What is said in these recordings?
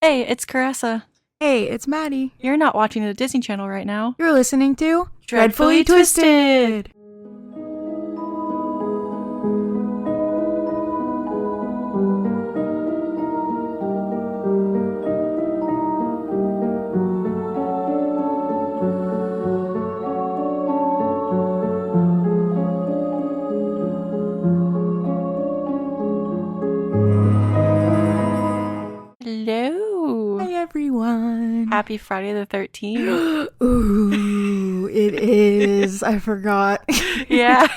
Hey, it's Caressa. Hey, it's Maddie. You're not watching the Disney Channel right now. You're listening to Dreadfully Twisted. Hello. Hi, everyone. Happy Friday the 13th. Ooh, it is. I forgot. Yeah.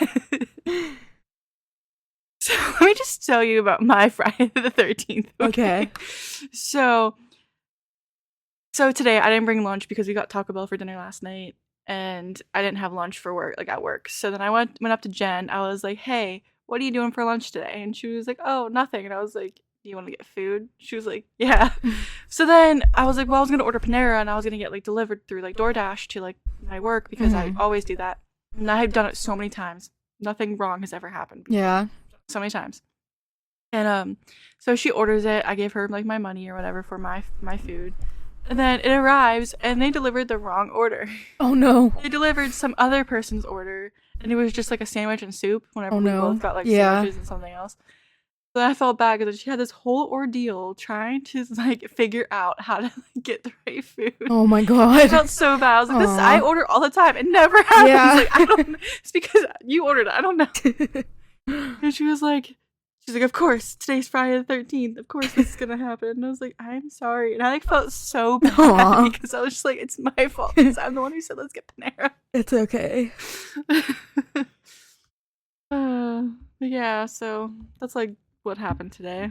So let me just tell you about my Friday the 13th. Okay. So today I didn't bring lunch because we got Taco Bell for dinner last night and I didn't have lunch for work, at work. So then I went up to Jen. I was like, "Hey, what are you doing for lunch today?" And she was like, "Oh, nothing." And I was like, "Do you want to get food?" She was like, "Yeah." So then I was like, "Well, I was going to order Panera and I was going to get delivered through DoorDash to my work because I always do that." And I have done it so many times. Nothing wrong has ever happened. Yeah. So many times. And so she orders it. I gave her my money or whatever for my food. And then it arrives and they delivered the wrong order. Oh no. They delivered some other person's order and it was just a sandwich and soup whenever we both got sandwiches and something else. So then I felt bad because she had this whole ordeal trying to figure out how to get the right food. Oh my god. I felt so bad. I was like, "This I order all the time. It never happens." Yeah. I don't. It's because you ordered it. I don't know. And she's like, "Of course, today's Friday the 13th. Of course this is gonna happen." And I was like, "I'm sorry." And I felt so bad because I was just it's my fault because I'm the one who said let's get Panera. It's okay. Yeah, so that's what happened today.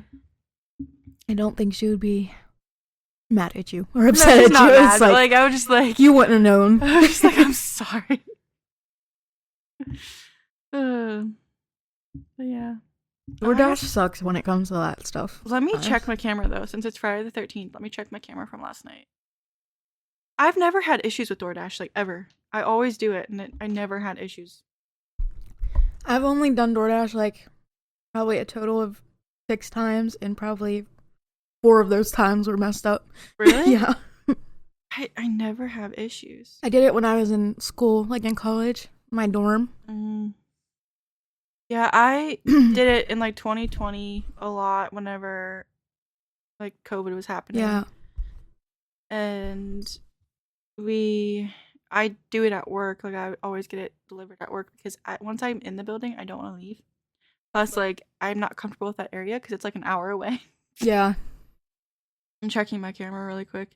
I don't think she would be mad at you or upset at you. Mad, it's I was just you wouldn't have known. I was just I'm sorry. But yeah. DoorDash sucks when it comes to that stuff. Let me check my camera though, since it's Friday the 13th. Let me check my camera from last night. I've never had issues with DoorDash, ever. I always do it, and I never had issues. I've only done DoorDash probably a total of 6 times, and probably 4 of those times were messed up. Really? Yeah. I never have issues. I did it when I was in school, in college, my dorm. Yeah, I did it in 2020 a lot whenever COVID was happening. Yeah. And I do it at work. I always get it delivered at work because once I'm in the building, I don't want to leave. Plus, I'm not comfortable with that area because it's an hour away. Yeah. I'm checking my camera really quick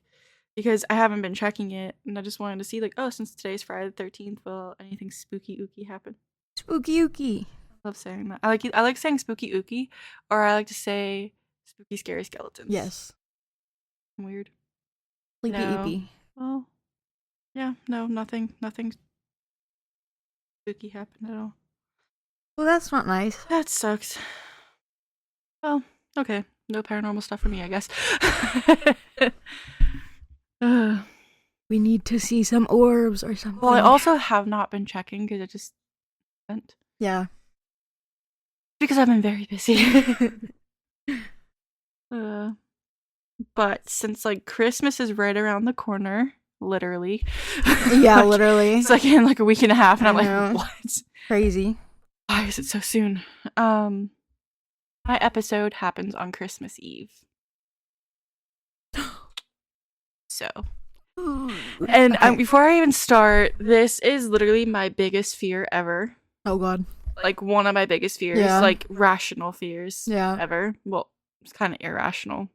because I haven't been checking it, and I just wanted to see since today's Friday the 13th, will anything spooky ooky happen? Spooky ooky. I love saying that. I like saying spooky ooky, or I like to say spooky scary skeletons. Yes. Weird. Sleepy eepy. Well, yeah, no, nothing spooky happened at all. Well, that's not nice. That sucks. Well, okay. No paranormal stuff for me, I guess. We need to see some orbs or something. Well, I also have not been checking because I just haven't. Yeah. Because I've been very busy. But since Christmas is right around the corner, literally. Yeah, literally. It's in a week and a half, and I'm what? Crazy. Why is it so soon? My episode happens on Christmas Eve. So. And before I even start, this is literally my biggest fear ever. Oh god. One of my biggest fears. Yeah. Rational fears. Yeah. Ever. Well, it's kind of irrational.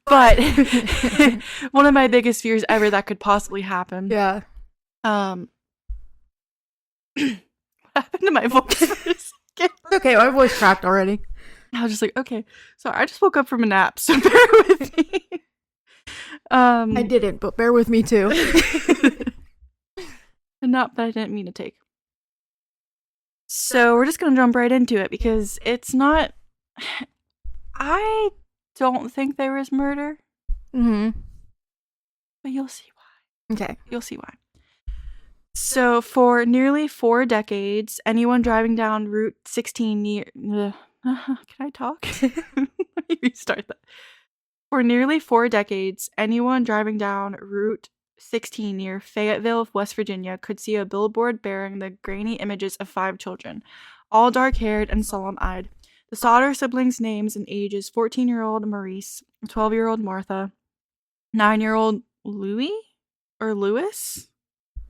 But one of my biggest fears ever that could possibly happen. Yeah. What happened to my voice for a second? Okay, my voice cracked already. I was just okay. So I just woke up from a nap, so bear with me. I didn't, but bear with me too. A nap that I didn't mean to take. So we're just gonna jump right into it because it's not. I don't think there was murder. Mm-hmm. But you'll see why. Okay. You'll see why. So for nearly 4 decades, anyone driving down Route 16 near... can I talk? Let me restart that. For nearly 4 decades, anyone driving down Route 16 near Fayetteville, West Virginia, could see a billboard bearing the grainy images of 5 children, all dark-haired and solemn-eyed. The Sodder siblings' names and ages: 14-year-old Maurice, 12-year-old Martha, 9-year-old Louis or Lewis. I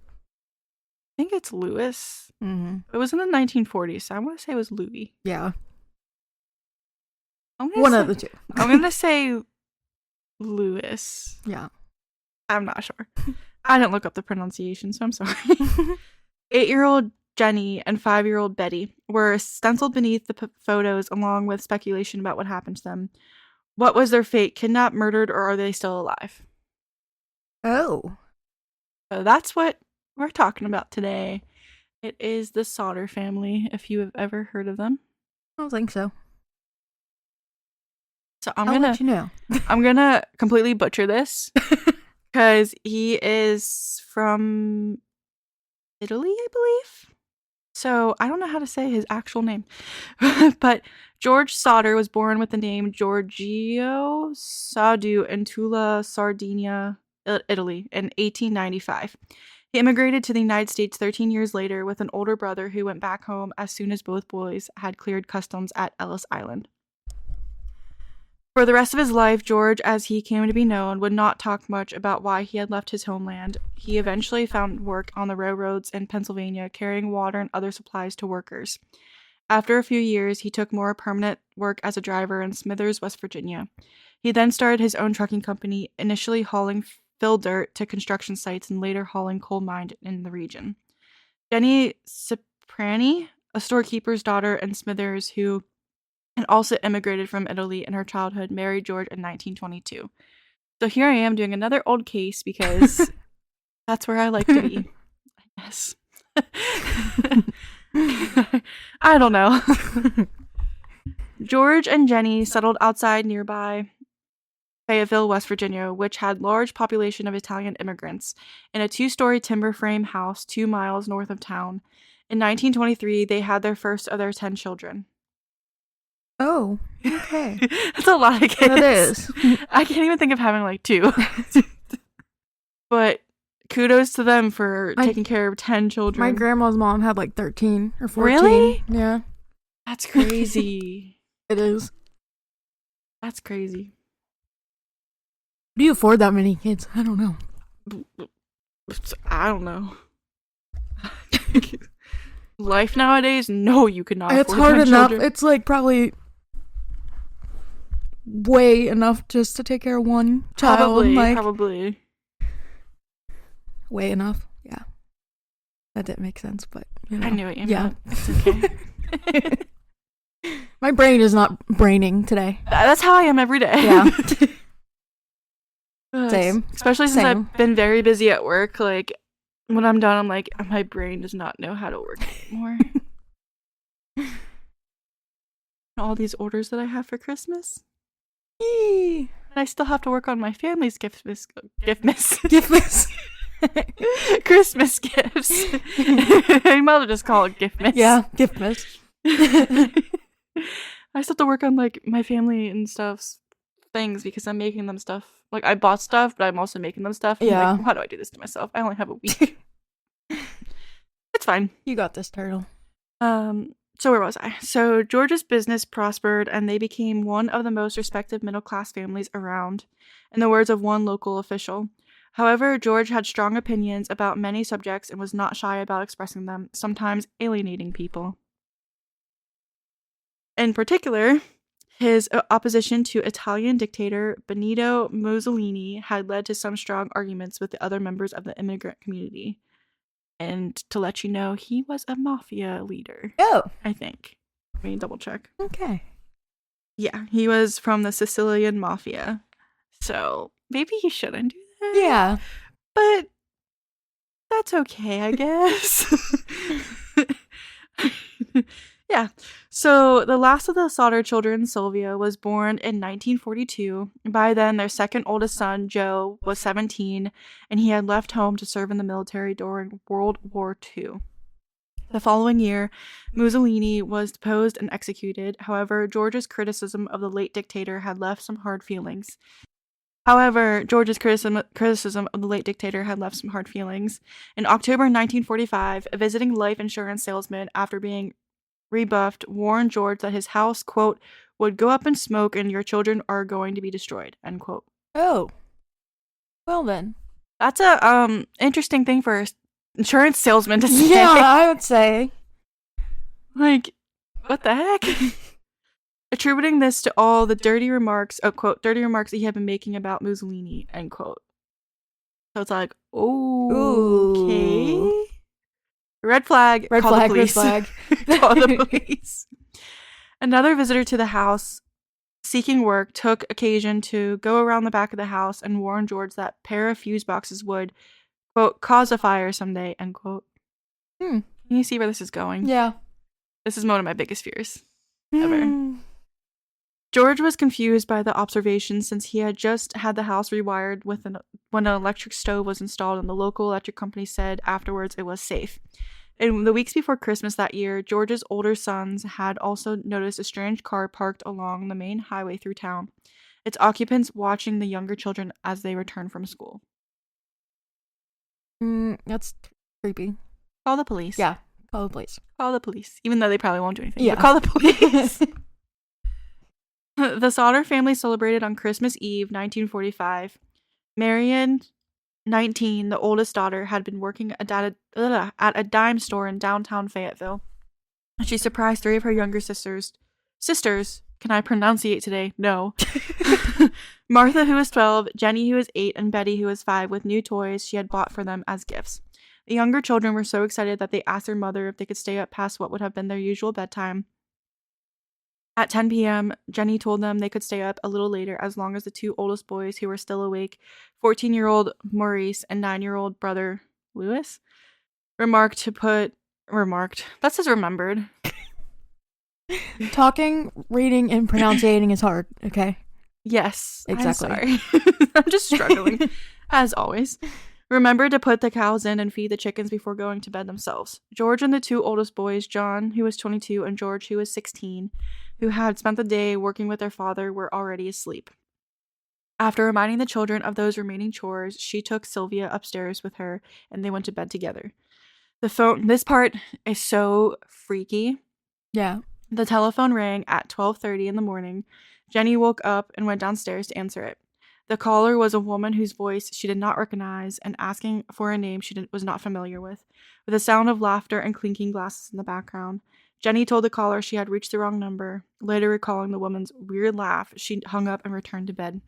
think it's Lewis. Mm-hmm. It was in the 1940s, so I want to say it was Louis. Yeah. One of the two. I'm going to say Lewis. Yeah. I'm not sure. I didn't look up the pronunciation, so I'm sorry. 8-year-old Jenny and 5-year-old Betty were stenciled beneath the photos, along with speculation about what happened to them. What was their fate? Kidnapped, murdered, or are they still alive? Oh. So that's what we're talking about today. It is the Sodder family, if you have ever heard of them. I don't think so. So I'll let you know. I'm gonna completely butcher this because he is from Italy, I believe. So I don't know how to say his actual name. But George Sodder was born with the name Giorgio Sadu in Tula, Sardinia, Italy in 1895. He immigrated to the United States 13 years later with an older brother who went back home as soon as both boys had cleared customs at Ellis Island. For the rest of his life, George, as he came to be known, would not talk much about why he had left his homeland. He eventually found work on the railroads in Pennsylvania, carrying water and other supplies to workers. After a few years, he took more permanent work as a driver in Smithers, West Virginia. He then started his own trucking company, initially hauling fill dirt to construction sites and later hauling coal mined in the region. Jennie Soprani, a storekeeper's daughter in Smithers who and also immigrated from Italy in her childhood, married George in 1922. So here I am doing another old case because that's where I like to be, I guess. I don't know. George and Jennie settled outside nearby Fayetteville, West Virginia, which had large population of Italian immigrants, in a 2-story timber frame house 2 miles north of town. In 1923, they had their first of their 10 children. Oh, okay. That's a lot of kids. That is. I can't even think of having like 2. But kudos to them for taking care of 10 children. My grandma's mom had like 13 or 14. Really? Yeah. That's crazy. It is. That's crazy. Do you afford that many kids? I don't know. I don't know. Life nowadays? No, you could not. It's hard enough. It's like probably way enough just to take care of one child. Probably. Way enough. Yeah. That didn't make sense, but you know. I knew it. Yeah. It's okay. My brain is not braining today. That's how I am every day. Yeah. Same. Especially since I've been very busy at work. Like, when I'm done, I'm like, my brain does not know how to work anymore. All these orders that I have for Christmas. Yee. And I still have to work on my family's Christmas gifts. You might as well just call it giftmas. Yeah, giftmas. I still have to work on like my family and stuff's things because I'm making them stuff. Like, I bought stuff, but I'm also making them stuff. Yeah. Like, how do I do this to myself? I only have a week. It's fine. You got this, turtle. So where was I? So George's business prospered and they became one of the most respected middle-class families around, in the words of one local official. However, George had strong opinions about many subjects and was not shy about expressing them, sometimes alienating people. In particular, his opposition to Italian dictator Benito Mussolini had led to some strong arguments with the other members of the immigrant community. And to let you know, he was a mafia leader. Oh. I think. Let me double check. Okay. Yeah, he was from the Sicilian mafia. So maybe he shouldn't do that. Yeah. But that's okay, I guess. Yeah. So the last of the Sodder children, Sylvia, was born in 1942. By then, their second oldest son, Joe, was 17, and he had left home to serve in the military during World War II. The following year, Mussolini was deposed and executed. However, George's criticism of the late dictator had left some hard feelings. However, George's criticism of the late dictator had left some hard feelings. In October 1945, a visiting life insurance salesman, after being rebuffed, warned George that his house, quote, would go up in smoke and your children are going to be destroyed, end quote. Oh. Well then. That's a interesting thing for an insurance salesman to say. Yeah, I would say. Like, what the heck? Attributing this to all the dirty remarks, quote, dirty remarks he had been making about Mussolini, end quote. So it's like, okay. Ooh. Red flag, Red call flag, the police. red flag. Call the police. Another visitor to the house seeking work took occasion to go around the back of the house and warn George that pair of fuse boxes would, quote, cause a fire someday, end quote. Can you see where this is going? Yeah. This is one of my biggest fears ever. George was confused by the observation since he had just had the house rewired when an electric stove was installed, and the local electric company said afterwards it was safe. In the weeks before Christmas that year, George's older sons had also noticed a strange car parked along the main highway through town, its occupants watching the younger children as they returned from school. That's creepy. Call the police. Yeah, call the police. Call the police. Even though they probably won't do anything. Yeah. But call the police. The Sodder family celebrated on Christmas Eve, 1945. Marion, 19, the oldest daughter, had been working at a dime store in downtown Fayetteville. She surprised 3 of her younger sisters. Can I pronunciate today? No. Martha, who was 12, Jenny, who was 8, and Betty, who was 5, with new toys she had bought for them as gifts. The younger children were so excited that they asked their mother if they could stay up past what would have been their usual bedtime. At 10 p.m., Jenny told them they could stay up a little later as long as the 2 oldest boys who were still awake, 14-year-old Maurice and 9-year-old brother Louis, remarked. That says remembered. Talking, reading, and pronouncing is hard, okay? Yes, exactly. I'm sorry. I'm just struggling, as always. Remember to put the cows in and feed the chickens before going to bed themselves. George and the 2 oldest boys, John, who was 22, and George, who was 16, who had spent the day working with their father, were already asleep. After reminding the children of those remaining chores, she took Sylvia upstairs with her, and they went to bed together. This part is so freaky. Yeah. The telephone rang at 12:30 in the morning. Jenny woke up and went downstairs to answer it. The caller was a woman whose voice she did not recognize and asking for a name she was not familiar with a sound of laughter and clinking glasses in the background. Jenny told the caller she had reached the wrong number. Later recalling the woman's weird laugh, she hung up and returned to bed.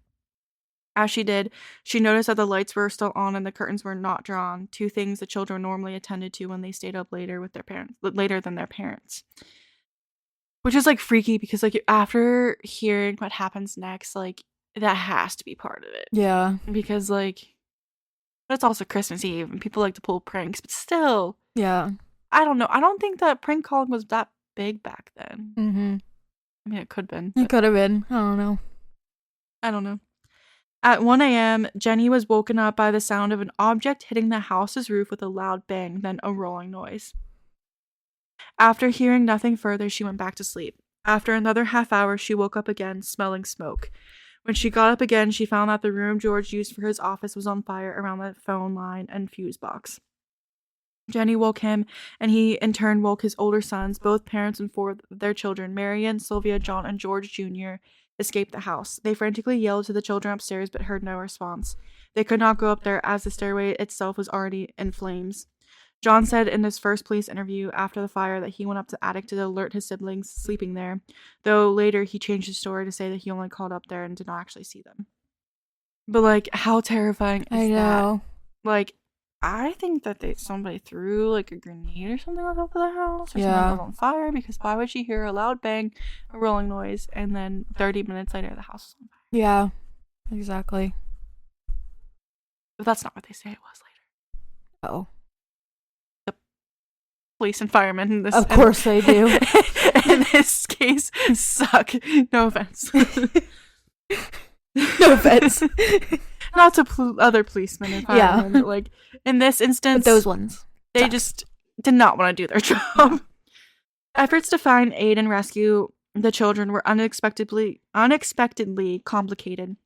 As she did, she noticed that the lights were still on and the curtains were not drawn, 2 things the children normally attended to when they stayed up later than their parents. Which is, like, freaky because, like, after hearing what happens next, like, that has to be part of it. Yeah. Because, like, but it's also Christmas Eve and people like to pull pranks, but still. Yeah. I don't know. I don't think that prank calling was that big back then. Mm-hmm. I mean, it could have been. It could have been. I don't know. At 1 a.m., Jenny was woken up by the sound of an object hitting the house's roof with a loud bang, then a rolling noise. After hearing nothing further, she went back to sleep. After another half hour, she woke up again, smelling smoke. When she got up again, she found that the room George used for his office was on fire around the phone line and fuse box. Jenny woke him, and he in turn woke his older sons. Both parents and 4 of their children, Marion, Sylvia, John, and George Jr., escaped the house. They frantically yelled to the children upstairs but heard no response. They could not go up there as the stairway itself was already in flames. John said in his first police interview after the fire that he went up to the attic to alert his siblings sleeping there, though later he changed his story to say that he only called up there and did not actually see them. But, like, how terrifying is I know. that? Like, I think that somebody threw, like, a grenade or something on top of the house, or Yeah. something was on fire, because why would she hear a loud bang, a rolling noise, and then 30 minutes later the house was on fire? Yeah. Exactly. But that's not what they say it was later. Oh. Police and firemen in this, Of course they do. in this case, suck. No offense. No offense. Not to other policemen and firemen, but, like, in this instance, But those ones. they suck. just did not want to do their job. Efforts to find, aid, and rescue the children were unexpectedly complicated.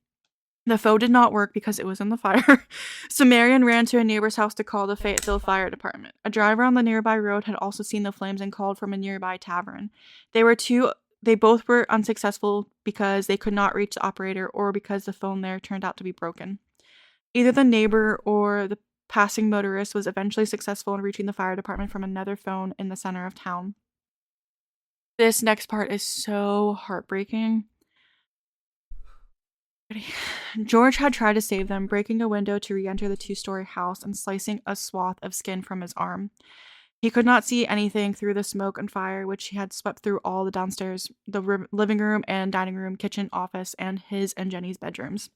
The phone did not work because it was in the fire. So Marion ran to a neighbor's house to call the Fayetteville Fire Department. A driver on the nearby road had also seen the flames and called from a nearby tavern. They both were unsuccessful because they could not reach the operator or because the phone there turned out to be broken. Either the neighbor or the passing motorist was eventually successful in reaching the fire department from another phone in the center of town. This next part is so heartbreaking. George had tried to save them, breaking a window to re-enter the 2-story house and slicing a swath of skin from his arm. He could not see anything through the smoke and fire, which he had swept through all the downstairs, the living room and dining room, kitchen, office, and his and Jenny's bedrooms.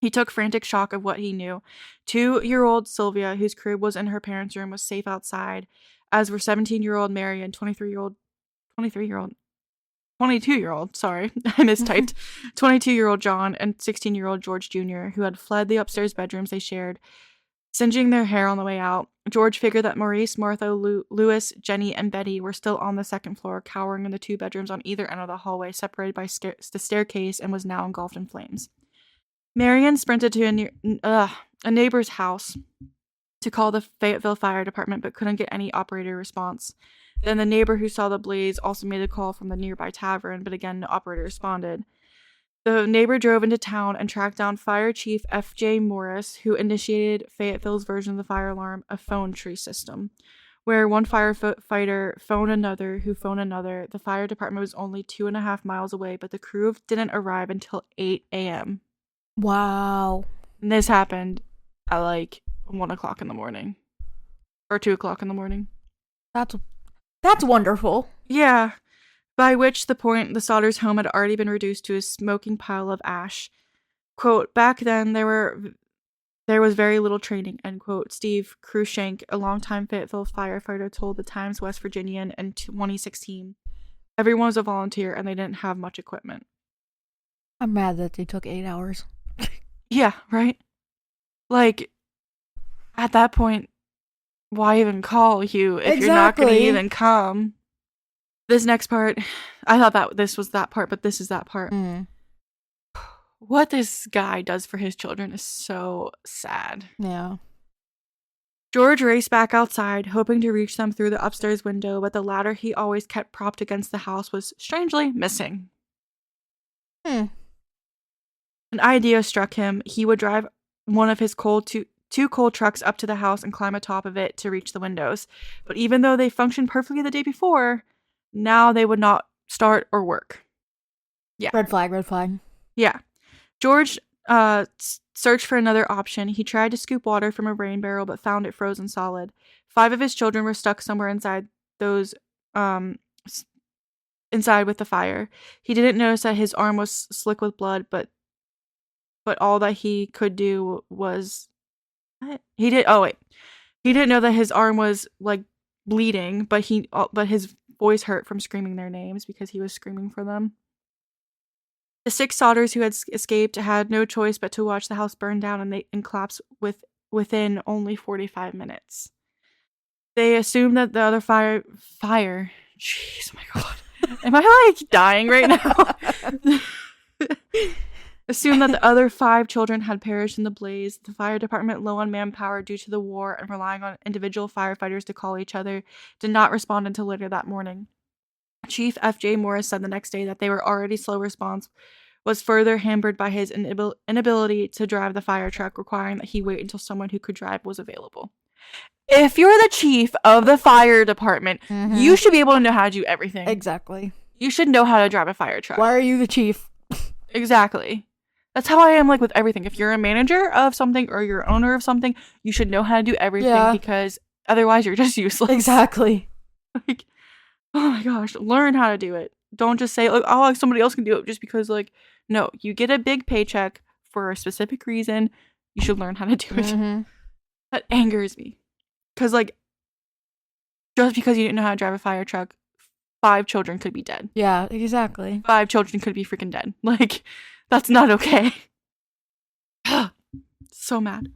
He took frantic shock of what he knew. 2-year-old Sylvia, whose crib was in her parents' room, was safe outside, as were 17-year-old Mary and 22-year-old, sorry, I mistyped, 22-year-old John and 16-year-old George Jr., who had fled the upstairs bedrooms they shared, singeing their hair on the way out. George figured that Maurice, Martha, Louis, Jenny, and Betty were still on the second floor, cowering in the 2 bedrooms on either end of the hallway, separated by the staircase, and was now engulfed in flames. Marion sprinted to a neighbor's house to call the Fayetteville Fire Department, but couldn't get any operator response. Then the neighbor who saw the blaze also made a call from the nearby tavern, but again, no operator responded. The neighbor drove into town and tracked down Fire Chief F.J. Morris, who initiated Fayetteville's version of the fire alarm, a phone tree system, where one firefighter phoned another, who phoned another. The fire department was only 2.5 miles away, but the crew didn't arrive until 8 a.m. Wow. And this happened at like 1 o'clock in the morning. Or 2 o'clock in the morning. That's wonderful. Yeah. By which the point the Sodders' home had already been reduced to a smoking pile of ash. Quote, back then there was very little training, end quote. Steve Cruikshank, a longtime Fayetteville firefighter, told the Times West Virginian in 2016. Everyone was a volunteer and they didn't have much equipment. I'm mad that they took 8 hours. Yeah, right? Like, at that point, why even call you if you're not going to even come? This next part, I thought that this was that part, but this is that part. What this guy does for his children is so sad. Yeah. George raced back outside, hoping to reach them through the upstairs window, but the ladder he always kept propped against the house was strangely missing. An idea struck him. He would drive one of his two coal trucks up to the house and climb atop of it to reach the windows. But even though they functioned perfectly the day before, now they would not start or work. Yeah. Red flag. Yeah. George searched for another option. He tried to scoop water from a rain barrel, but found it frozen solid. 5 of his children were stuck somewhere inside inside with the fire. He didn't notice that his arm was slick with blood, but all that he could do was he didn't know that his arm was like bleeding, but his voice hurt from screaming their names because he was screaming for them. The 6 Sodders who had escaped had no choice but to watch the house burn down and collapse within only 45 minutes. They assumed that the other fire. Jeez, oh my god, am I like dying right now? Assumed that the other 5 children had perished in the blaze. The fire department, low on manpower due to the war and relying on individual firefighters to call each other, did not respond until later that morning. Chief F.J. Morris said the next day that they were already slow response was further hampered by his inability to drive the fire truck, requiring that he wait until someone who could drive was available. If you're the chief of the fire department, you should be able to know how to do everything. Exactly. You should know how to drive a fire truck. Why are you the chief? Exactly. That's how I am like with everything. If you're a manager of something or you're owner of something, you should know how to do everything because otherwise you're just useless. Exactly. Like, oh my gosh, learn how to do it. Don't just say, like, oh, somebody else can do it just because, like, no, you get a big paycheck for a specific reason. You should learn how to do it. That angers me. Because, like, just because you didn't know how to drive a fire truck, 5 children could be dead. Yeah, exactly. 5 children could be freaking dead. Like, that's not okay. So mad.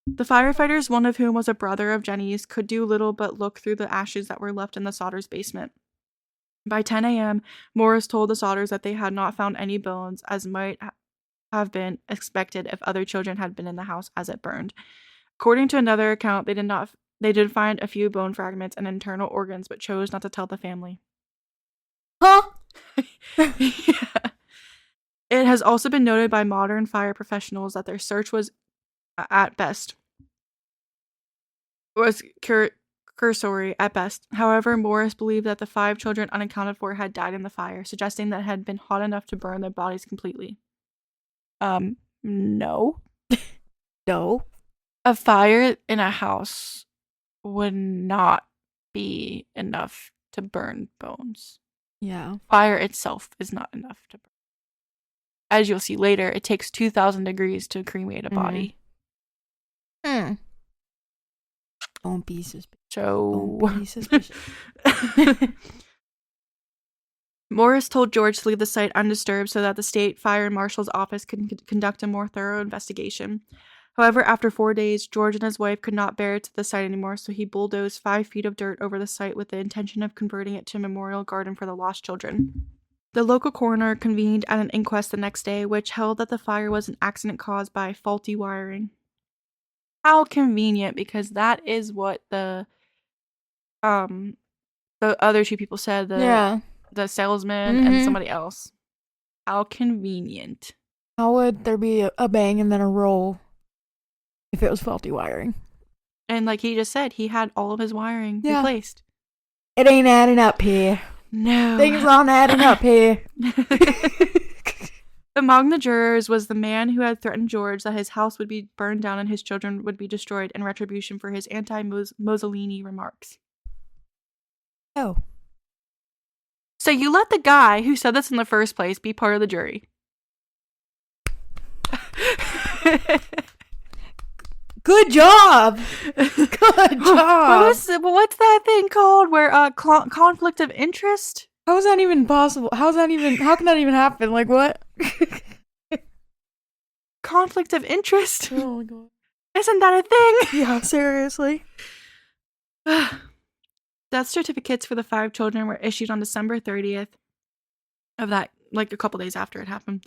The firefighters, one of whom was a brother of Jenny's, could do little but look through the ashes that were left in the Sodders' basement. By 10 a.m., Morris told the Sodders that they had not found any bones, as might have been expected if other children had been in the house as it burned. According to another account, they did find a few bone fragments and internal organs, but chose not to tell the family. Huh? Yeah. It has also been noted by modern fire professionals that their search was, at best, cursory at best. However, Morris believed that the 5 children unaccounted for had died in the fire, suggesting that it had been hot enough to burn their bodies completely. No. No. A fire in a house would not be enough to burn bones. Yeah. Fire itself is not enough to burn. As you'll see later, it takes 2,000 degrees to cremate a body. Don't be suspicious. So... Don't be suspicious. Morris told George to leave the site undisturbed so that the state fire marshal's office could conduct a more thorough investigation. However, after 4 days, George and his wife could not bear the site anymore, so he bulldozed 5 feet of dirt over the site with the intention of converting it to a memorial garden for the lost children. The local coroner convened at an inquest the next day, which held that the fire was an accident caused by faulty wiring. How convenient, because that is what the other 2 people said, the salesman and somebody else. How convenient. How would there be a bang and then a roll if it was faulty wiring? And like he just said, he had all of his wiring replaced. It ain't adding up here. No. Things aren't adding up here. Among the jurors was the man who had threatened George that his house would be burned down and his children would be destroyed in retribution for his anti-Mussolini remarks. Oh. So you let the guy who said this in the first place be part of the jury. Good job. Good job. What's that thing called where conflict of interest? How is that even possible? How can that even happen? Like what? Conflict of interest? Oh my god. Isn't that a thing? Yeah, seriously. Death certificates for the 5 children were issued on December 30th of that, like a couple days after it happened.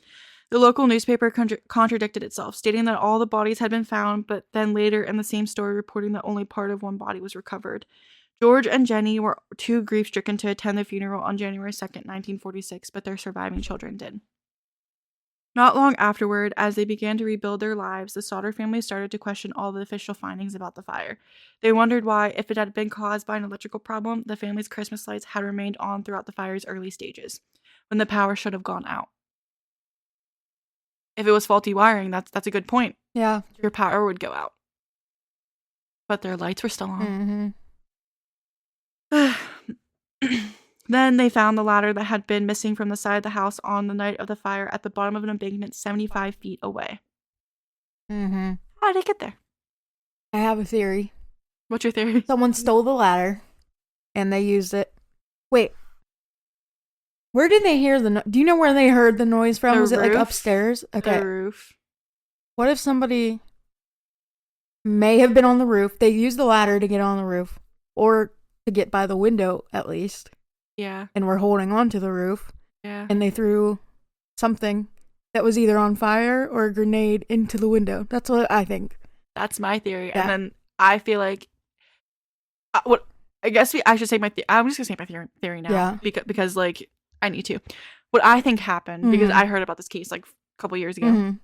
The local newspaper contradicted itself, stating that all the bodies had been found, but then later in the same story reporting that only part of one body was recovered. George and Jennie were too grief-stricken to attend the funeral on January 2nd, 1946, but their surviving children did. Not long afterward, as they began to rebuild their lives, the Sodder family started to question all the official findings about the fire. They wondered why, if it had been caused by an electrical problem, the family's Christmas lights had remained on throughout the fire's early stages, when the power should have gone out. If it was faulty wiring, that's a good point. Yeah. Your power would go out. But their lights were still on. Then they found the ladder that had been missing from the side of the house on the night of the fire at the bottom of an embankment 75 feet away. How did it get there? I have a theory. What's your theory? Someone stole the ladder and they used it. Wait. Where did they hear do you know where they heard the noise from? Was it like upstairs? Okay. The roof. What if somebody may have been on the roof? They used the ladder to get on the roof or to get by the window at least. Yeah. And were holding on to the roof. Yeah. And they threw something that was either on fire or a grenade into the window. That's what I think. That's my theory. Yeah. And then I feel like I should say I'm just gonna say my theory now. Yeah. Because like I need to. What I think happened, because I heard about this case like a couple years ago.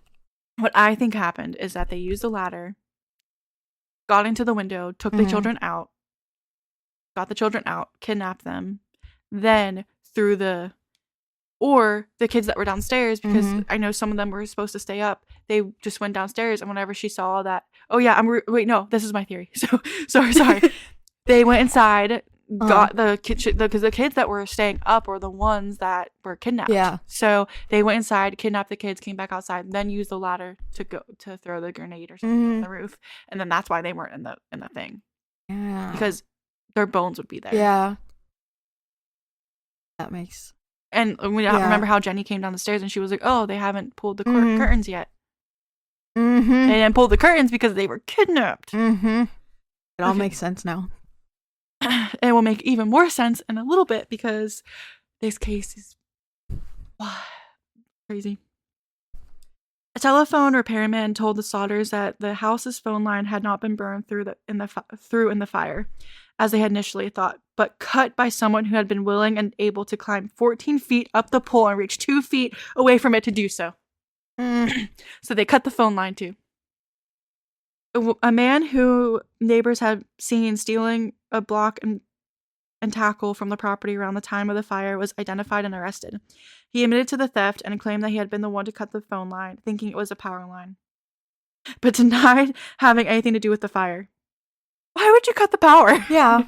What I think happened is that they used the ladder, got into the window, took the children out, got the children out, kidnapped them, then threw the kids that were downstairs, because I know some of them were supposed to stay up. They just went downstairs, and whenever she saw that, wait, no, this is my theory. So sorry. They went inside, got the kids, because the kids that were staying up were the ones that were kidnapped. Yeah. So they went inside, kidnapped the kids, came back outside, and then used the ladder to throw the grenade or something on the roof, and then that's why they weren't in the thing. Yeah. Because their bones would be there. Yeah. That makes. And we remember how Jennie came down the stairs and she was like, "Oh, they haven't pulled the curtains yet." They didn't pull the curtains because they were kidnapped. It all makes sense now. It will make even more sense in a little bit because this case is crazy. A telephone repairman told the Sodders that the house's phone line had not been burned through in the fire, as they had initially thought, but cut by someone who had been willing and able to climb 14 feet up the pole and reach 2 feet away from it to do so. So they cut the phone line too. A man who neighbors had seen stealing a block and tackle from the property around the time of the fire was identified and arrested. He admitted to the theft and claimed that he had been the one to cut the phone line, thinking it was a power line, but denied having anything to do with the fire. Why would you cut the power? Yeah.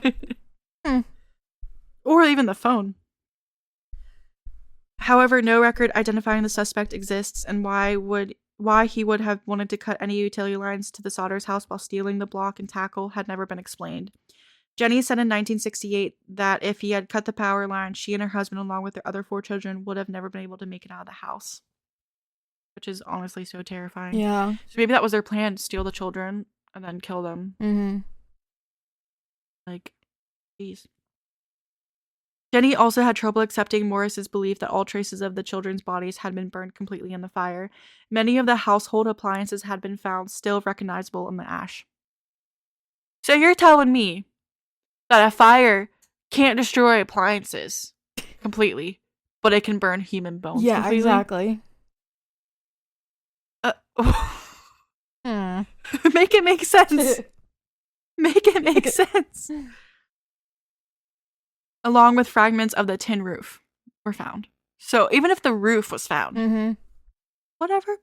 Or even the phone. However, no record identifying the suspect exists, and why he would have wanted to cut any utility lines to the Sodders' house while stealing the block and tackle had never been explained. Jennie said in 1968 that if he had cut the power line, she and her husband, along with their other 4 children, would have never been able to make it out of the house. Which is honestly so terrifying. Yeah. So maybe that was their plan, to steal the children and then kill them. Mm-hmm. Like, jeez. Jennie also had trouble accepting Morris's belief that all traces of the children's bodies had been burned completely in the fire. Many of the household appliances had been found still recognizable in the ash. So you're telling me that a fire can't destroy appliances completely, but it can burn human bones completely? Exactly. Make it make sense. Make it make sense. Along with fragments of the tin roof were found. So even if the roof was found, whatever.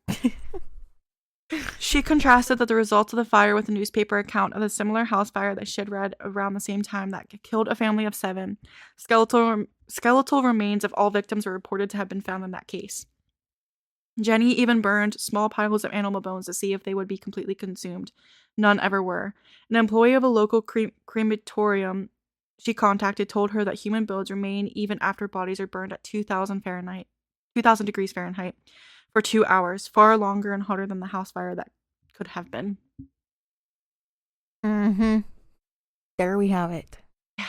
She contrasted the results of the fire with a newspaper account of a similar house fire that she had read around the same time that killed a family of 7. Skeletal remains of all victims were reported to have been found in that case. Jennie even burned small piles of animal bones to see if they would be completely consumed. None ever were. An employee of a local crematorium she contacted told her that human bones remain even after bodies are burned at 2,000 degrees Fahrenheit for 2 hours, far longer and hotter than the house fire that could have been. There we have it. Yeah.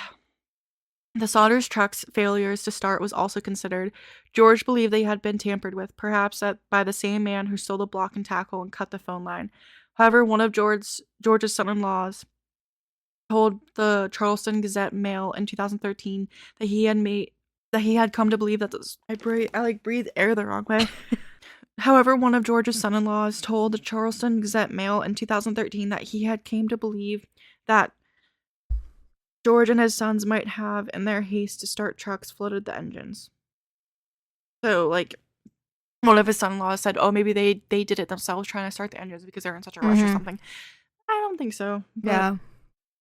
The Sodders' truck's failures to start was also considered. George believed they had been tampered with, perhaps by the same man who stole the block and tackle and cut the phone line. However, one of George's son-in-laws told the Charleston Gazette-Mail in 2013 that he had come to believe that I breathe air the wrong way. However, one of George's son-in-laws told the Charleston Gazette-Mail in 2013 that he had came to believe that George and his sons might have, in their haste to start trucks, flooded the engines. So, like, one of his son-in-laws said, oh, maybe they did it themselves trying to start the engines because they're in such a rush or something. I don't think so. Yeah.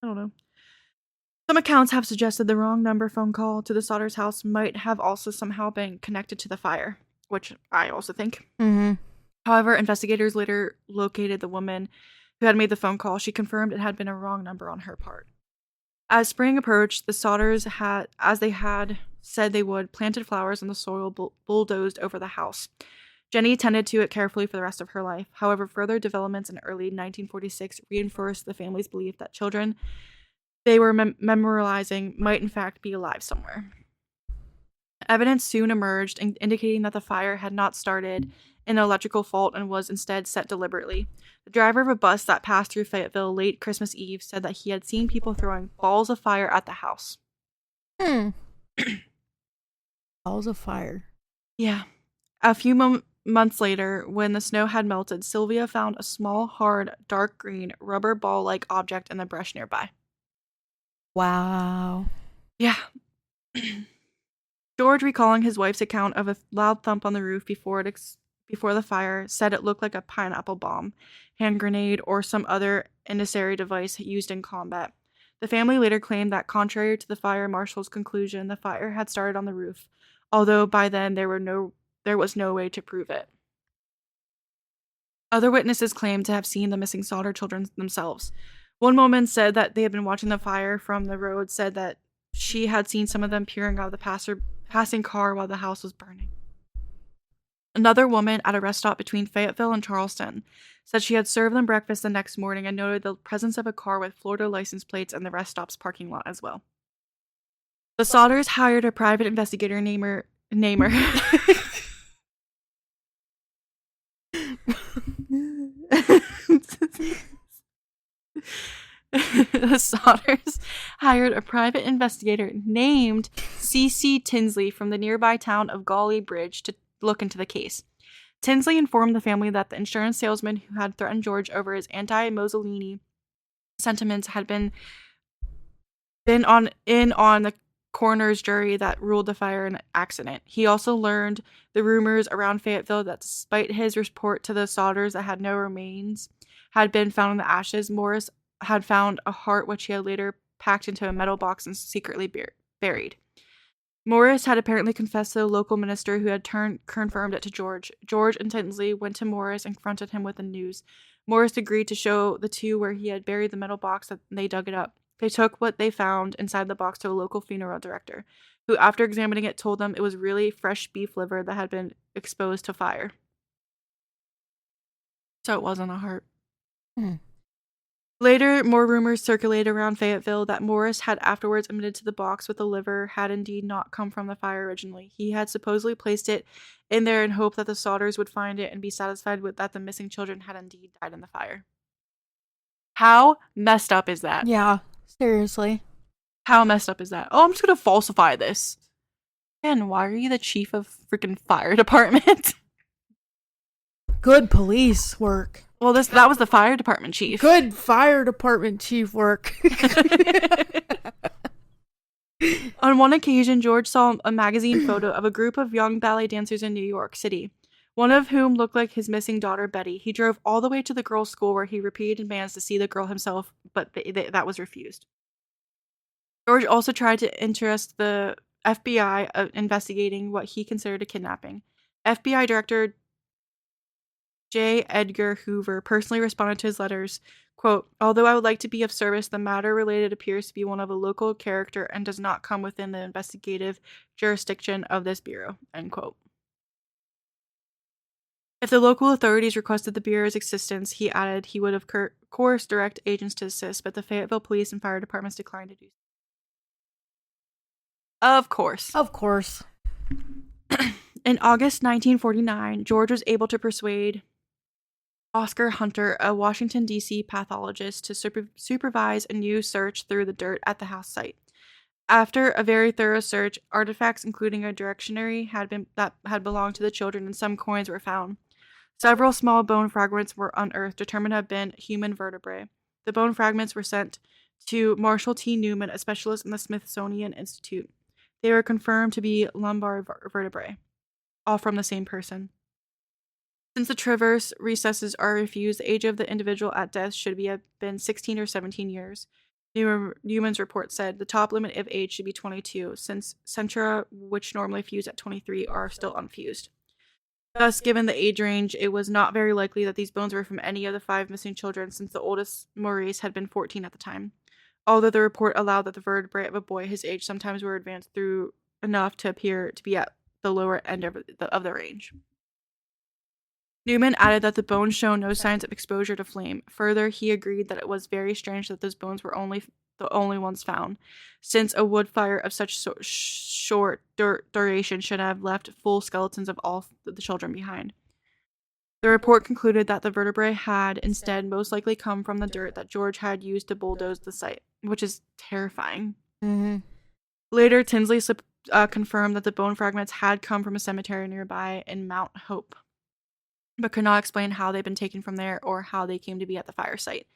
I don't know. Some accounts have suggested the wrong number phone call to the Sodders' house might have also somehow been connected to the fire, which I also think. However, investigators later located the woman who had made the phone call. She confirmed it had been a wrong number on her part. As spring approached, the Sodders had, as they had said they would, planted flowers in the soil bulldozed over the house. Jennie tended to it carefully for the rest of her life. However, further developments in early 1946 reinforced the family's belief that children they were memorializing might in fact be alive somewhere. Evidence soon emerged indicating that the fire had not started an electrical fault and was instead set deliberately. The driver of a bus that passed through Fayetteville late Christmas Eve said that he had seen people throwing balls of fire at the house. Balls of fire. Yeah. A few months later, when the snow had melted, Sylvia found a small, hard, dark green, rubber ball-like object in the brush nearby. Wow. Yeah. George, recalling his wife's account of a loud thump on the roof before the fire, said it looked like a pineapple bomb, hand grenade, or some other incendiary device used in combat. The family later claimed that, contrary to the fire marshal's conclusion, the fire had started on the roof, although by then there was no way to prove it. Other witnesses claimed to have seen the missing Sodder children themselves. One woman said that they had been watching the fire from the road, said that she had seen some of them peering out of the passing car while the house was burning. Another woman at a rest stop between Fayetteville and Charleston said she had served them breakfast the next morning and noted the presence of a car with Florida license plates in the rest stop's parking lot as well. The Sodders hired a private investigator namer the Sodders hired a private investigator named C.C. Tinsley from the nearby town of Gawley Bridge to look into the case. Tinsley informed the family that the insurance salesman who had threatened George over his anti-Mussolini sentiments had been on the coroner's jury that ruled the fire an accident. He also learned the rumors around Fayetteville that despite his report to the Sodders that had no remains had been found in the ashes, Morris had found a heart which he had later packed into a metal box and secretly buried. Morris had apparently confessed to the local minister who had confirmed it to George. George and Tinsley went to Morris and confronted him with the news. Morris agreed to show the two where he had buried the metal box and they dug it up. They took what they found inside the box to a local funeral director, who after examining it told them it was really fresh beef liver that had been exposed to fire. So it wasn't a heart. Later, more rumors circulated around Fayetteville that Morris had afterwards admitted to the box with the liver had indeed not come from the fire originally. He had supposedly placed it in there in hope that the Sodders would find it and be satisfied with that the missing children had indeed died in the fire. How messed up is that? Yeah, seriously. How messed up is that? Oh, I'm just gonna falsify this. And why are you the chief of freaking fire department? Good police work. Well, that was the fire department chief. Good fire department chief work. On one occasion, George saw a magazine photo of a group of young ballet dancers in New York City, one of whom looked like his missing daughter, Betty. He drove all the way to the girls' school where he repeated demands to see the girl himself, but that was refused. George also tried to interest the FBI investigating what he considered a kidnapping. FBI Director J. Edgar Hoover personally responded to his letters, quote, "Although I would like to be of service, the matter related appears to be one of a local character and does not come within the investigative jurisdiction of this bureau," end quote. If the local authorities requested the bureau's assistance, he added he would of course direct agents to assist, but the Fayetteville police and fire departments declined to do so. Of course. Of course. In August 1949, George was able to persuade Oscar Hunter, a Washington, D.C. pathologist, to supervise a new search through the dirt at the house site. After a very thorough search, artifacts including a directionary that had belonged to the children and some coins were found. Several small bone fragments were unearthed, determined to have been human vertebrae. The bone fragments were sent to Marshall T. Newman, a specialist in the Smithsonian Institute. They were confirmed to be lumbar vertebrae, all from the same person. Since the traverse recesses are refused, the age of the individual at death should have been 16 or 17 years. Newman's report said the top limit of age should be 22, since centra, which normally fuse at 23, are still unfused. Thus, given the age range, it was not very likely that these bones were from any of the 5 missing children, since the oldest, Maurice, had been 14 at the time. Although the report allowed that the vertebrae of a boy his age sometimes were advanced through enough to appear to be at the lower end of the range. Newman added that the bones showed no signs of exposure to flame. Further, he agreed that it was very strange that those bones were the only ones found, since a wood fire of such short duration should have left full skeletons of all the children behind. The report concluded that the vertebrae had instead most likely come from the dirt that George had used to bulldoze the site, which is terrifying. Mm-hmm. Later, Tinsley confirmed that the bone fragments had come from a cemetery nearby in Mount Hope, but could not explain how they'd been taken from there or how they came to be at the fire site.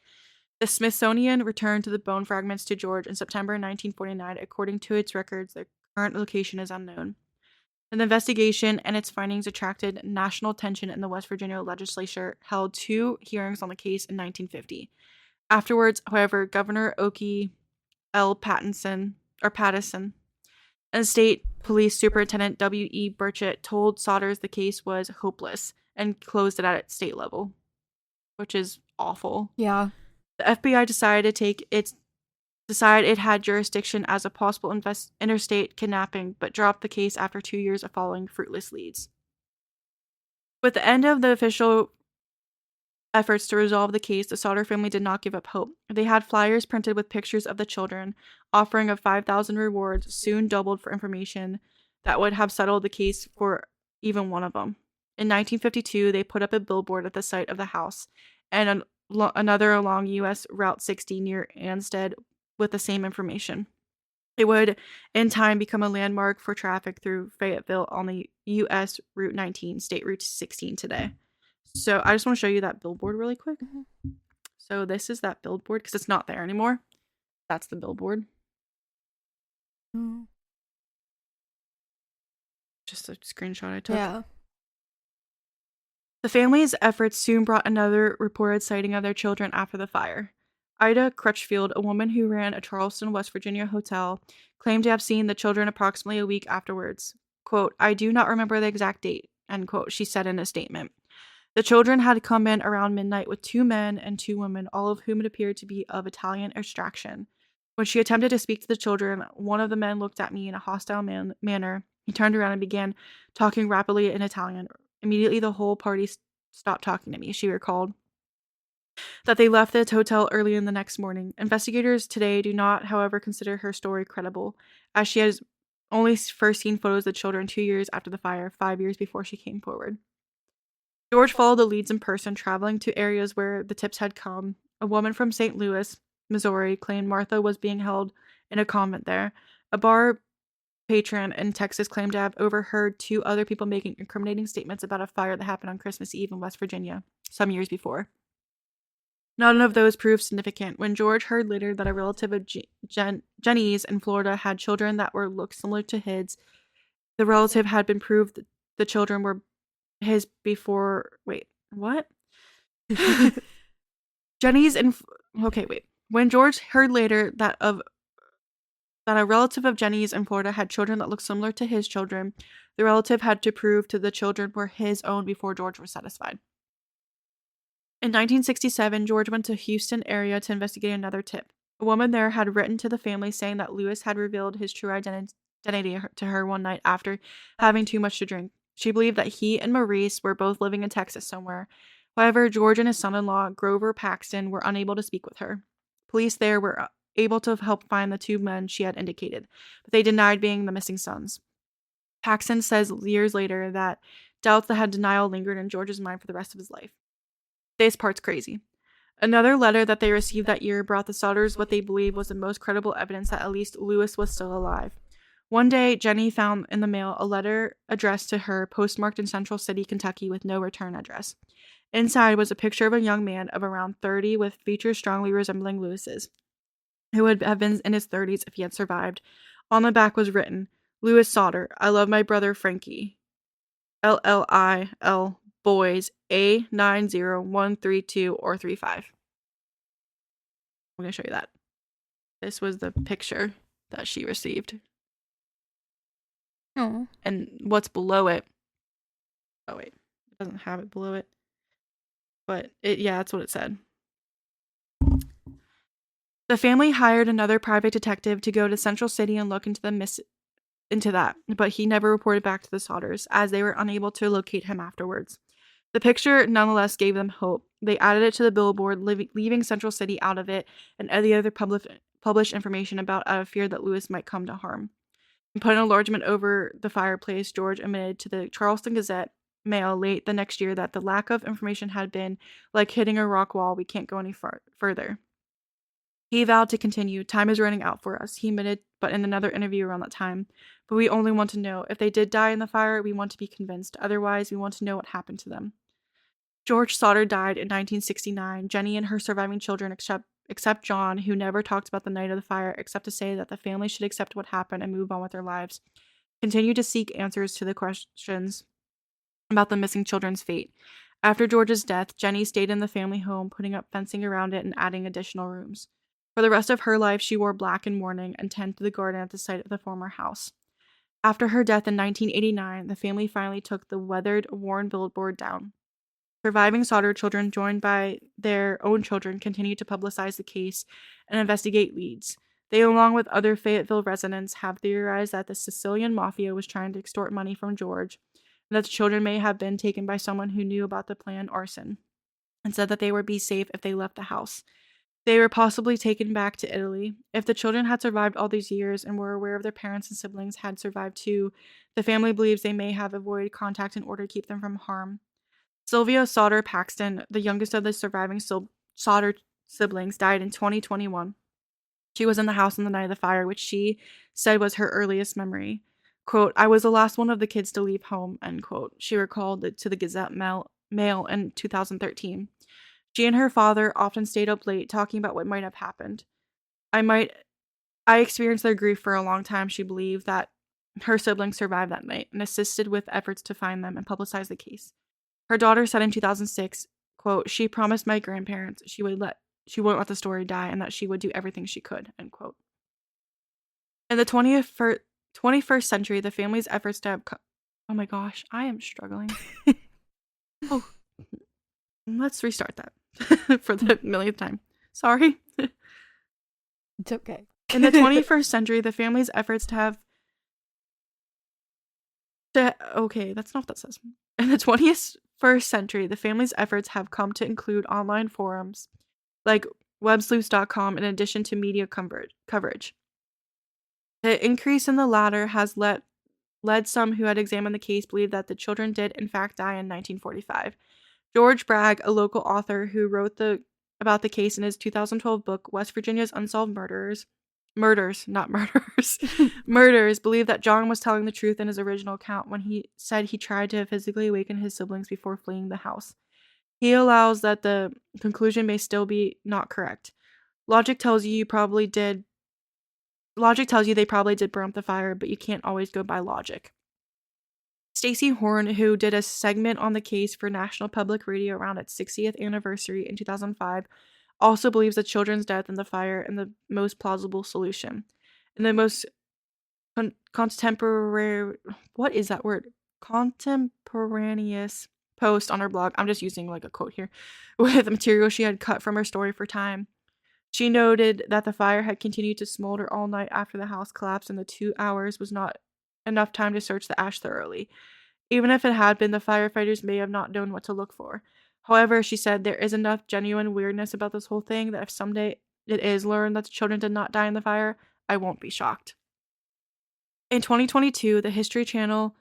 The Smithsonian returned the bone fragments to George in September 1949. According to its records, their current location is unknown. The investigation and its findings attracted national attention, and the West Virginia legislature held 2 hearings on the case in 1950. Afterwards, however, Governor Oki L. Pattison and State Police Superintendent W.E. Burchett told Sodders the case was hopeless and closed it at state level, which is awful. Yeah. The FBI decided it had jurisdiction as a possible interstate kidnapping, but dropped the case after 2 years of following fruitless leads. With the end of the official efforts to resolve the case, the Sodder family did not give up hope. They had flyers printed with pictures of the children, offering of 5,000 rewards, soon doubled for information that would have settled the case for even one of them. In 1952, they put up a billboard at the site of the house, and another along US Route 60 near Ansted with the same information. It would, in time, become a landmark for traffic through Fayetteville on the US Route 19, State Route 16 today. So I just want to show you that billboard really quick. So this is that billboard because it's not there anymore. That's the billboard. Mm. Just a screenshot I took. Yeah. The family's efforts soon brought another reported sighting of their children after the fire. Ida Crutchfield, a woman who ran a Charleston, West Virginia hotel, claimed to have seen the children approximately a week afterwards. Quote, "I do not remember the exact date," end quote, she said in a statement. The children had come in around midnight with 2 men and 2 women, all of whom it appeared to be of Italian extraction. When she attempted to speak to the children, one of the men looked at me in a hostile manner. He turned around and began talking rapidly in Italian. Immediately, the whole party stopped talking to me, she recalled. That they left the hotel early in the next morning. Investigators today do not, however, consider her story credible, as she has only first seen photos of the children 2 years after the fire, 5 years before she came forward. George followed the leads in person, traveling to areas where the tips had come. A woman from St. Louis, Missouri, claimed Martha was being held in a convent there. A bar patron in Texas claimed to have overheard 2 other people making incriminating statements about a fire that happened on Christmas Eve in West Virginia some years before. None of those proved significant. When George heard later that a relative of Jennie's in Florida had children that were looked similar to his, the relative had been proved that the children were his before. Wait, what? Jennie's in. Okay, wait. When George heard later that a relative of Jennie's in Florida had children that looked similar to his children, the relative had to prove to the children were his own before George was satisfied. In 1967, George went to Houston area to investigate another tip. A woman there had written to the family saying that Lewis had revealed his true identity to her one night after having too much to drink. She believed that he and Maurice were both living in Texas somewhere. However, George and his son-in-law, Grover Paxton, were unable to speak with her. Police there were able to help find the 2 men she had indicated, but they denied being the missing sons. Paxton says years later that doubts that had denial lingered in George's mind for the rest of his life. This part's crazy. Another letter that they received that year brought the Sodders what they believed was the most credible evidence that at least Lewis was still alive. One day, Jennie found in the mail a letter addressed to her, postmarked in Central City, Kentucky, with no return address. Inside was a picture of a young man of around 30 with features strongly resembling Lewis's, who would have been in his 30s if he had survived. On the back was written, "Lewis Sodder, I love my brother Frankie. LLIL boys A90132 or 35. I'm going to show you that. This was the picture that she received. Oh. And what's below it? Oh, wait. It doesn't have it below it. But yeah, that's what it said. The family hired another private detective to go to Central City and look into that, but he never reported back to the Sodders, as they were unable to locate him afterwards. The picture nonetheless gave them hope. They added it to the billboard, leaving Central City out of it and any other published information about out of fear that Lewis might come to harm. And putting a enlargement over the fireplace, George admitted to the Charleston Gazette-Mail late the next year that the lack of information had been like hitting a rock wall. We can't go any further. He vowed to continue. Time is running out for us, he admitted, but in another interview around that time. But we only want to know. If they did die in the fire, we want to be convinced. Otherwise, we want to know what happened to them. George Sodder died in 1969. Jennie and her surviving children, except John, who never talked about the night of the fire except to say that the family should accept what happened and move on with their lives, continue to seek answers to the questions about the missing children's fate. After George's death, Jennie stayed in the family home, putting up fencing around it and adding additional rooms. For the rest of her life, she wore black in mourning and tended the garden at the site of the former house. After her death in 1989, the family finally took the weathered, worn billboard down. Surviving Sodder children, joined by their own children, continued to publicize the case and investigate leads. They, along with other Fayetteville residents, have theorized that the Sicilian mafia was trying to extort money from George, and that the children may have been taken by someone who knew about the planned arson, and said that they would be safe if they left the house. They were possibly taken back to Italy. If the children had survived all these years and were aware of their parents and siblings had survived too, the family believes they may have avoided contact in order to keep them from harm. Sylvia Sodder Paxton, the youngest of the surviving Sodder siblings died in 2021. She was in the house on the night of the fire, which she said was her earliest memory. Quote, I was the last one of the kids to leave home, end quote. She recalled it to the Gazette Mail in 2013. She and her father often stayed up late talking about what might have happened. I experienced their grief for a long time. She believed that her siblings survived that night and assisted with efforts to find them and publicize the case. Her daughter said in 2006, quote, she promised my grandparents she wouldn't let the story die and that she would do everything she could, end quote. In the 21st century, the family's efforts to have oh my gosh, I am struggling. Oh, let's restart that for the millionth time. Sorry. It's okay. In the 21st century, the family's efforts okay, that's not what that says. In the 21st century, the family's efforts have come to include online forums like websleuths.com in addition to media coverage. The increase in the latter has led some who had examined the case believe that the children did in fact die in 1945. George Bragg, a local author who wrote about the case in his 2012 book West Virginia's Unsolved Murders, not murders, murders, believed that John was telling the truth in his original account when he said he tried to physically awaken his siblings before fleeing the house. He allows that the conclusion may still be not correct. Logic tells you they probably did burn up the fire, but you can't always go by logic. Stacey Horn, who did a segment on the case for National Public Radio around its 60th anniversary in 2005, also believes the children's death in the fire and the most plausible solution. In the most contemporaneous post on her blog, I'm just using like a quote here, with material she had cut from her story for Time. She noted that the fire had continued to smolder all night after the house collapsed, and the 2 hours was not enough time to search the ash thoroughly. Even if it had been, the firefighters may have not known what to look for. However, she said there is enough genuine weirdness about this whole thing that if someday it is learned that the children did not die in the fire, I won't be shocked. In 2022, the History Channel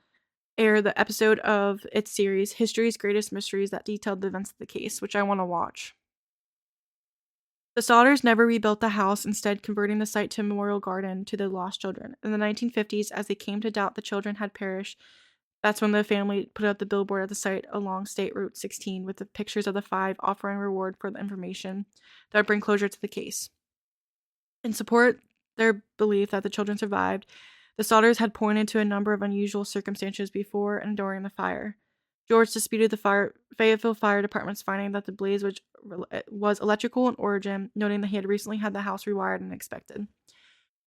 aired the episode of its series, History's Greatest Mysteries, that detailed the events of the case, which I want to watch. The Sodders never rebuilt the house, instead converting the site to a memorial garden to the lost children. In the 1950s, as they came to doubt the children had perished, that's when the family put up the billboard at the site along State Route 16 with the pictures of the 5 offering reward for the information that would bring closure to the case. In support their belief that the children survived, the Sodders had pointed to a number of unusual circumstances before and during the fire. George disputed the Fayetteville Fire Department's finding that the blaze was electrical in origin, noting that he had recently had the house rewired and inspected.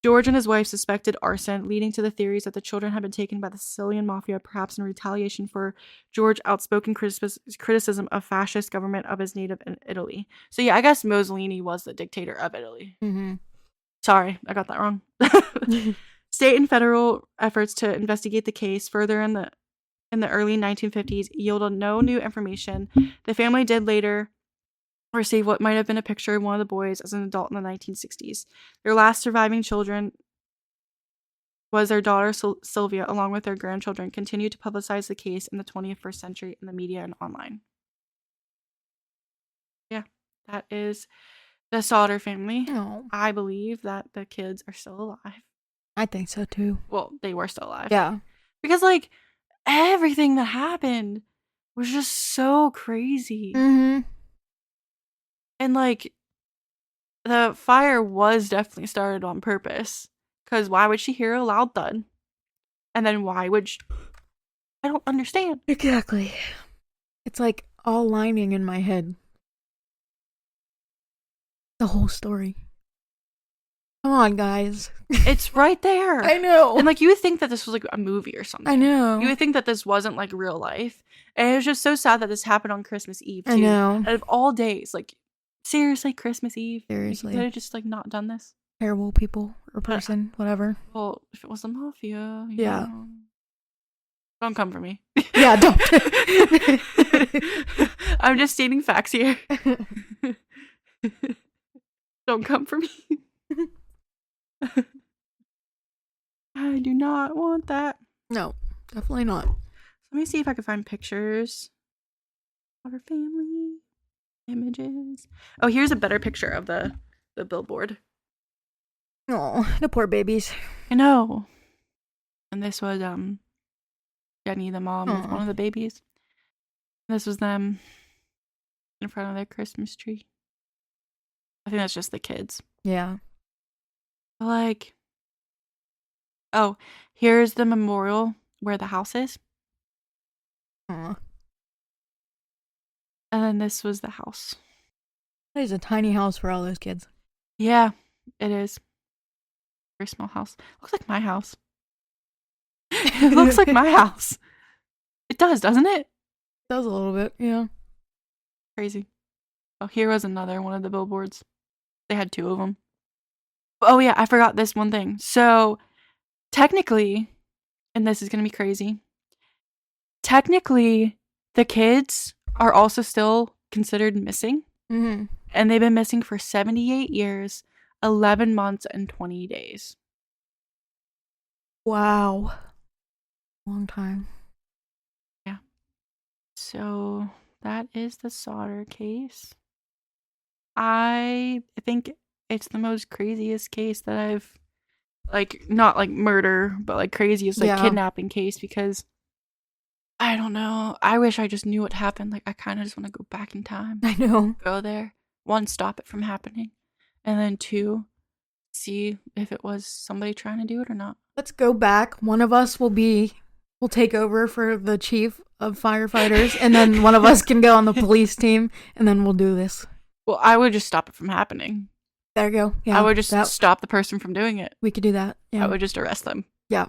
George and his wife suspected arson, leading to the theories that the children had been taken by the Sicilian mafia, perhaps in retaliation for George's outspoken criticism of fascist government of his native in Italy. So yeah, I guess Mussolini was the dictator of Italy. Mm-hmm. Sorry, I got that wrong. State and federal efforts to investigate the case further in the early 1950s yielded no new information. The family did later receive what might have been a picture of one of the boys as an adult in the 1960s. Their last surviving children was their daughter Sylvia, along with their grandchildren, continued to publicize the case in the 21st century in the media and online. Yeah, that is the Sodder family. Oh. I believe that the kids are still alive. I think so too. Well, they were still alive. Yeah. Because, like, everything that happened was just so crazy. Mm-hmm. And, like, the fire was definitely started on purpose. Because why would she hear a loud thud? And then why would she... I don't understand. Exactly. It's like all lining in my head. The whole story. Come on, guys. It's right there. I know. And, like, you would think that this was, like, a movie or something. I know. You would think that this wasn't, like, real life. And it was just so sad that this happened on Christmas Eve, too. I know. Out of all days, like, seriously, Christmas Eve? Seriously. You could have just, like, not done this? Terrible people or person, whatever. Well, if it was the mafia, yeah. know. Don't come for me. Yeah, don't. I'm just stating facts here. Don't come for me. I do not want that. No, definitely not. Let me see if I can find pictures of her family. Images. Oh, here's a better picture of the billboard. Oh, the poor babies. I know. And this was Jenny, the mom of one Aw. of the babies. This was them in front of their Christmas tree. I think that's just the kids. Yeah. Like, oh, here's the memorial where the house is. Aw. And then this was the house. That is a tiny house for all those kids. Yeah, it is. Very small house. Looks like my house. It looks like my house. It does, doesn't it? Does a little bit, yeah. Crazy. Oh, here was another one of the billboards. They had 2 of them. Oh, yeah, I forgot this one thing. So, technically, and this is going to be crazy, technically, the kids are also still considered missing. Mm-hmm. And they've been missing for 78 years, 11 months, and 20 days. Wow. Long time. Yeah. So, that is the Sodder case. I think it's the most craziest case that I've, like, not like murder, but like craziest, like, kidnapping case, because I don't know. I wish I just knew what happened. Like, I kind of just want to go back in time. I know. Go there. 1, stop it from happening. And then 2, see if it was somebody trying to do it or not. Let's go back. One of us will take over for the chief of firefighters, and then one of us can go on the police team, and then we'll do this. Well, I would just stop it from happening. There you go. Yeah, I would just stop the person from doing it. We could do that. Yeah. I would just arrest them. Yeah.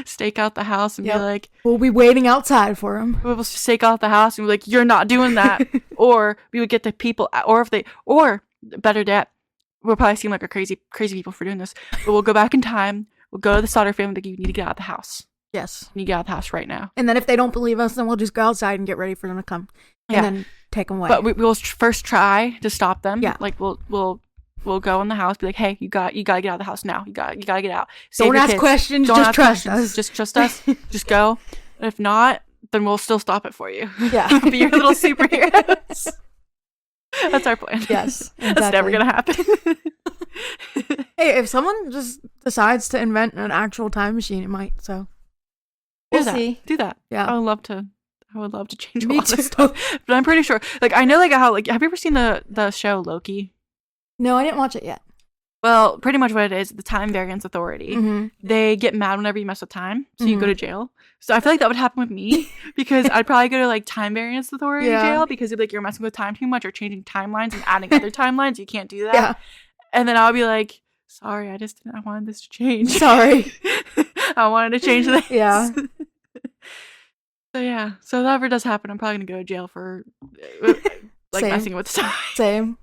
Stake out the house and be like, we'll be waiting outside for him. We'll stake out the house and be like, you're not doing that. Or we would get the people, or better yet, we'll probably seem like a crazy people for doing this, but we'll go back in time. We'll go to the Sodder family, like, you need to get out of the house. Yes. You need to get out of the house right now. And then if they don't believe us, then we'll just go outside and get ready for them to come. And then take them away. But we'll first try to stop them. Yeah. Like, we'll go in the house, be like, hey, you gotta get out of the house now. You gotta get out. Don't ask questions, just trust us. Just trust us. Just go. And if not, then we'll still stop it for you. Yeah. Be your little superheroes. That's our plan. Yes. Exactly. That's never gonna happen. Hey, if someone just decides to invent an actual time machine, it might, so. We'll see. Do that. Yeah. I would love to change Me all too. this stuff. But I'm pretty sure, like, I know, like, how, like, have you ever seen the show Loki? No, I didn't watch it yet. Well, pretty much what it is, the Time Variance Authority. Mm-hmm. They get mad whenever you mess with time, so you go to jail. So I feel like that would happen with me, because I'd probably go to, like, Time Variance Authority jail, because you're, like, you're messing with time too much or changing timelines and adding other timelines. You can't do that. Yeah. And then I'll be like, sorry, I wanted this to change. Sorry. I wanted to change this. Yeah. So yeah, so if that ever does happen, I'm probably gonna go to jail for like Same. messing with time. Same.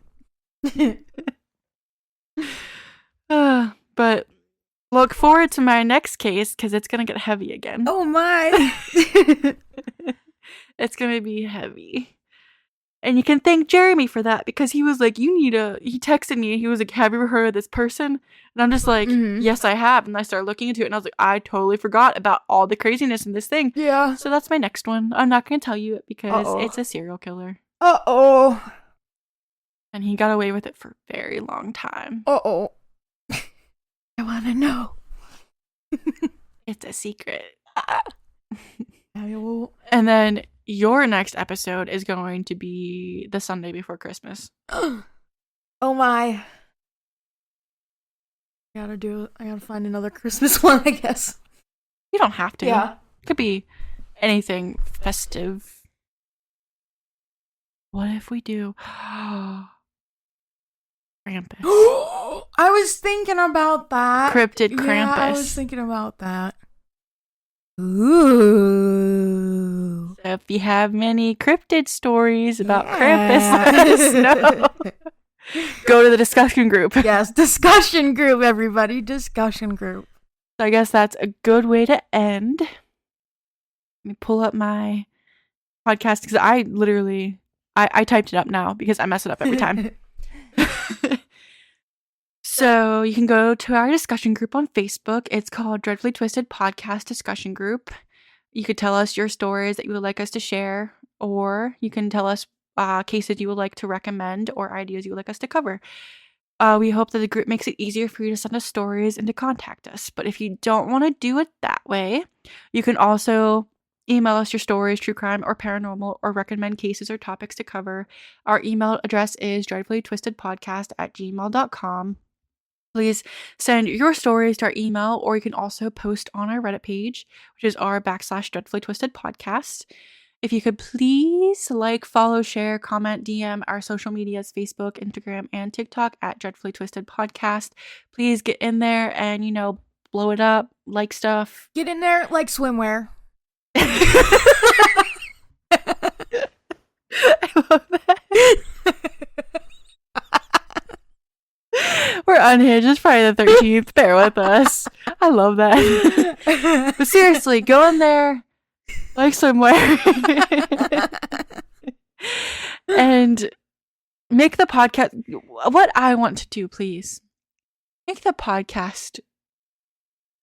But look forward to my next case, because it's gonna get heavy again. Oh my. It's gonna be heavy. And you can thank Jeremy for that, because he was like, he texted me and he was like, have you ever heard of this person? And I'm just like, yes, I have. And I started looking into it and I was like, I totally forgot about all the craziness in this thing. Yeah. So that's my next one. I'm not going to tell you it because it's a serial killer. Uh-oh. And he got away with it for a very long time. Uh-oh. I want to know. It's a secret. And then your next episode is going to be the Sunday before Christmas. Oh my. I gotta find another Christmas one, I guess. You don't have to. Yeah. It could be anything festive. What if we do Krampus? I was thinking about that. Cryptid Krampus. Yeah, I was thinking about that. Ooh. So if you have many cryptid stories about Krampus, let us know. Go to the discussion group. Yes, discussion group, everybody. Discussion group. So I guess that's a good way to end. Let me pull up my podcast, because I literally I typed it up now because I mess it up every time. So you can go to our discussion group on Facebook. It's called Dreadfully Twisted Podcast Discussion Group. You could tell us your stories that you would like us to share, or you can tell us cases you would like to recommend or ideas you would like us to cover. We hope that the group makes it easier for you to send us stories and to contact us. But if you don't want to do it that way, you can also email us your stories, true crime or paranormal, or recommend cases or topics to cover. Our email address is dreadfullytwistedpodcast@gmail.com. Please send your stories to our email, or you can also post on our Reddit page, which is r/dreadfullytwistedpodcast. If you could please like, follow, share, comment, DM our social medias, Facebook, Instagram, and TikTok at Dreadfully Twisted Podcast. Please get in there and, blow it up, like stuff. Get in there like swimwear. I love that. We're unhinged. It's Friday the 13th. Bear with us. I love that. But seriously, go in there like somewhere and make the podcast. What I want to do, please, make the podcast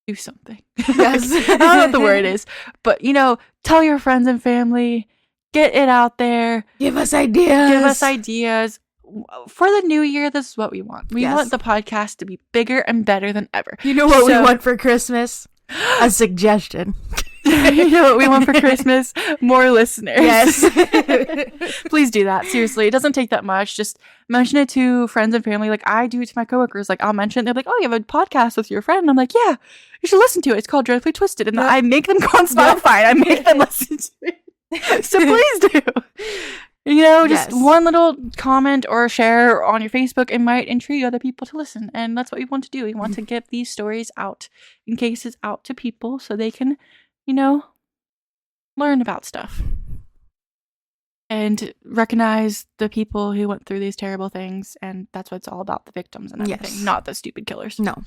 do something. Yes. I don't know what the word is, but tell your friends and family, get it out there. Give us ideas. For the new year, this is what we want. We want the podcast to be bigger and better than ever. You know what we want for Christmas? A suggestion. You know what we want for Christmas? More listeners. Yes. Please do that. Seriously, it doesn't take that much. Just mention it to friends and family. Like I do it to my coworkers. Like I'll mention it. They're like, "Oh, you have a podcast with your friend?" And I'm like, "Yeah, you should listen to it. It's called Dreadfully Twisted." And I make them go on Spotify. And I make them listen to it. So please do. Just one little comment or share on your Facebook, it might intrigue other people to listen. And that's what we want to do. We want to get these stories out and cases out to people so they can, learn about stuff. And recognize the people who went through these terrible things. And that's what it's all about, the victims and everything, not the stupid killers. No.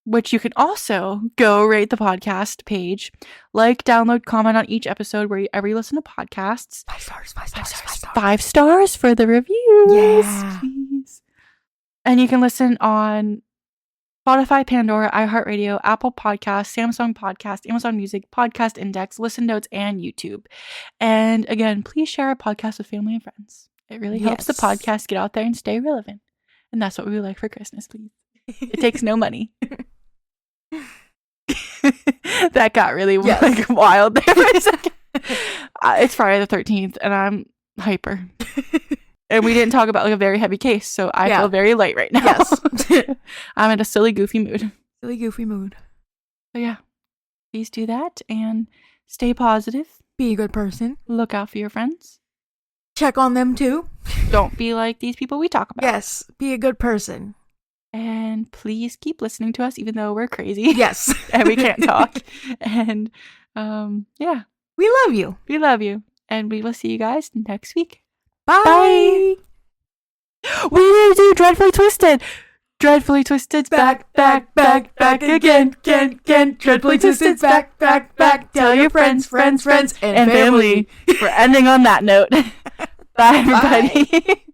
Which you can also go rate the podcast page, download, comment on each episode wherever you listen to podcasts. 5 stars. 5 stars for the reviews. Yeah. Please. And you can listen on Spotify, Pandora, iHeartRadio, Apple Podcasts, Samsung Podcast, Amazon Music, Podcast Index, Listen Notes, and YouTube. And again, please share our podcast with family and friends. It really helps the podcast get out there and stay relevant. And that's what we would like for Christmas, please. It takes no money. That got really wild there for a second. It's Friday the 13th and I'm hyper. And we didn't talk about a very heavy case, so I feel very light right now. Yes. I'm in a silly, goofy mood. So yeah, please do that and stay positive. Be a good person. Look out for your friends. Check on them too. Don't be like these people we talk about. Yes, be a good person. And please keep listening to us even though we're crazy. Yes. And we can't talk. And yeah. We love you. We love you. And we will see you guys next week. Bye. We will do Dreadfully Twisted. Dreadfully Twisted's back again. Dreadfully Twisted's back. Tell your friends, and family. We're ending on that note. Bye, everybody.